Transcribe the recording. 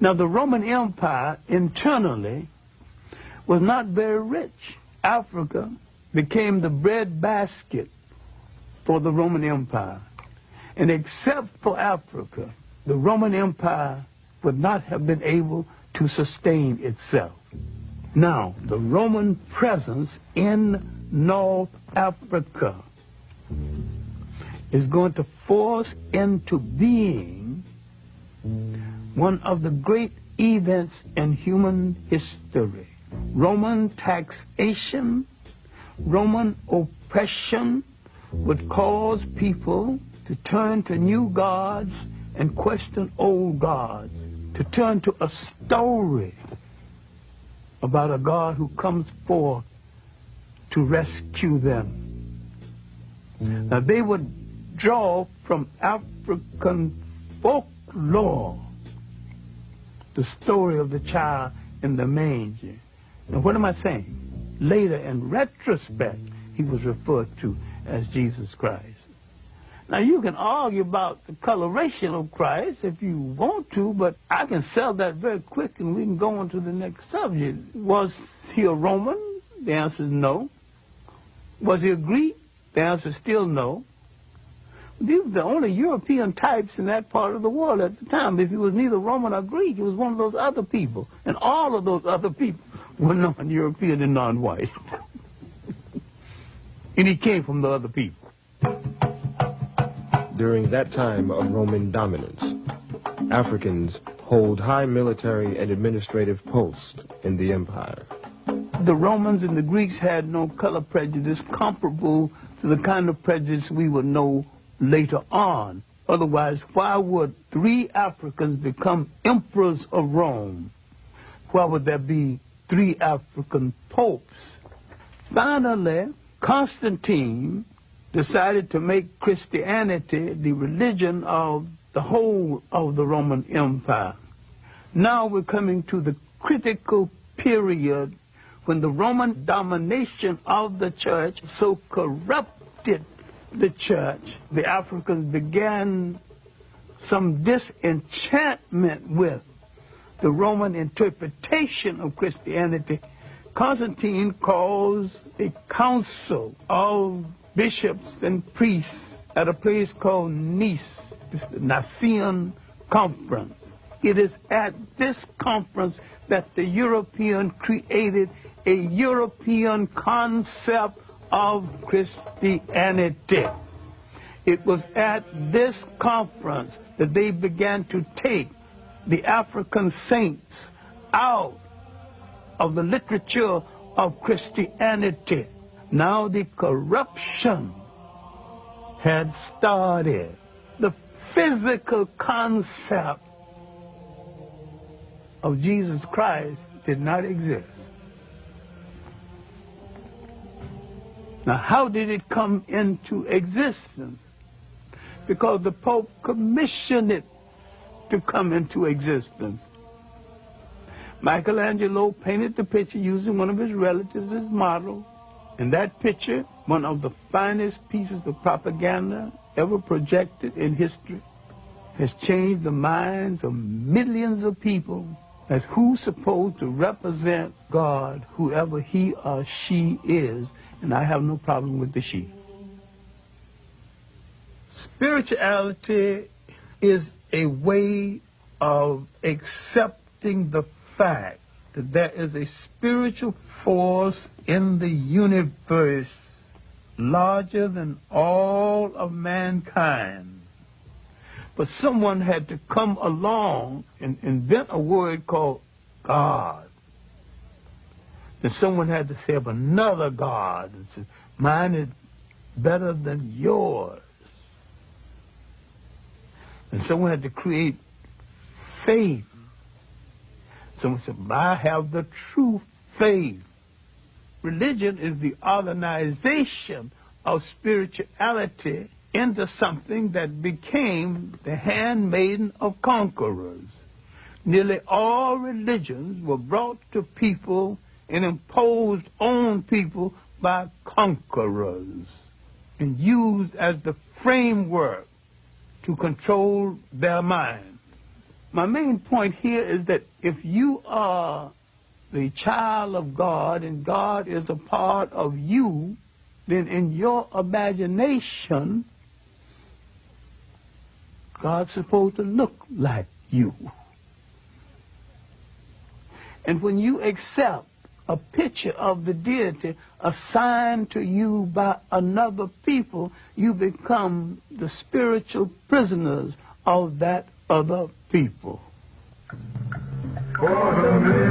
Now, the Roman Empire internally was not very rich. Africa became the breadbasket for the Roman Empire. And except for Africa, the Roman Empire would not have been able to sustain itself. Now, the Roman presence in North Africa is going to force into being one of the great events in human history. Roman taxation, Roman oppression would cause people to turn to new gods and question old gods, to turn to a story about a God who comes forth to rescue them. Now, they would draw from African folklore the story of the child in the manger. Now, what am I saying? Later, in retrospect, he was referred to as Jesus Christ. Now, you can argue about the coloration of Christ if you want to, but I can sell that very quick and we can go on to the next subject. Was he a Roman? The answer is no. Was he a Greek? The answer is still no. These were the only European types in that part of the world at the time. If he was neither Roman or Greek, he was one of those other people. And all of those other people were non-European and non-white. And he came from the other people. During that time of Roman dominance, Africans hold high military and administrative posts in the empire. The Romans and the Greeks had no color prejudice comparable to the kind of prejudice we would know later on. Otherwise, why would 3 Africans become emperors of Rome? Why would there be 3 African popes? Finally, Constantine decided to make Christianity the religion of the whole of the Roman Empire. Now we're coming to the critical period when the Roman domination of the church so corrupted the church, the Africans began some disenchantment with the Roman interpretation of Christianity. Constantine calls a council of bishops and priests at a place called Nice. It's the Nicene Conference. It is at this conference that the European created a European concept of Christianity. It was at this conference that they began to take the African saints out of the literature of Christianity. Now the corruption had started. The physical concept of Jesus Christ did not exist. Now, how did it come into existence? Because the Pope commissioned it to come into existence. Michelangelo painted the picture using one of his relatives as model. And that picture, one of the finest pieces of propaganda ever projected in history, has changed the minds of millions of people as who's supposed to represent God, whoever he or she is. And I have no problem with the she. Spirituality is a way of accepting the fact that there is a spiritual force in the universe larger than all of mankind. But someone had to come along and invent a word called God. And someone had to say of another God, and say, mine is better than yours. And someone had to create faith. Someone said, I have the true faith. Religion is the organization of spirituality into something that became the handmaiden of conquerors. Nearly all religions were brought to people and imposed on people by conquerors and used as the framework to control their mind. my main point here is that if you are the child of God and God is a part of you, then in your imagination, God's supposed to look like you. And when you accept a picture of the deity assigned to you by another people, you become the spiritual prisoners of that other people. For the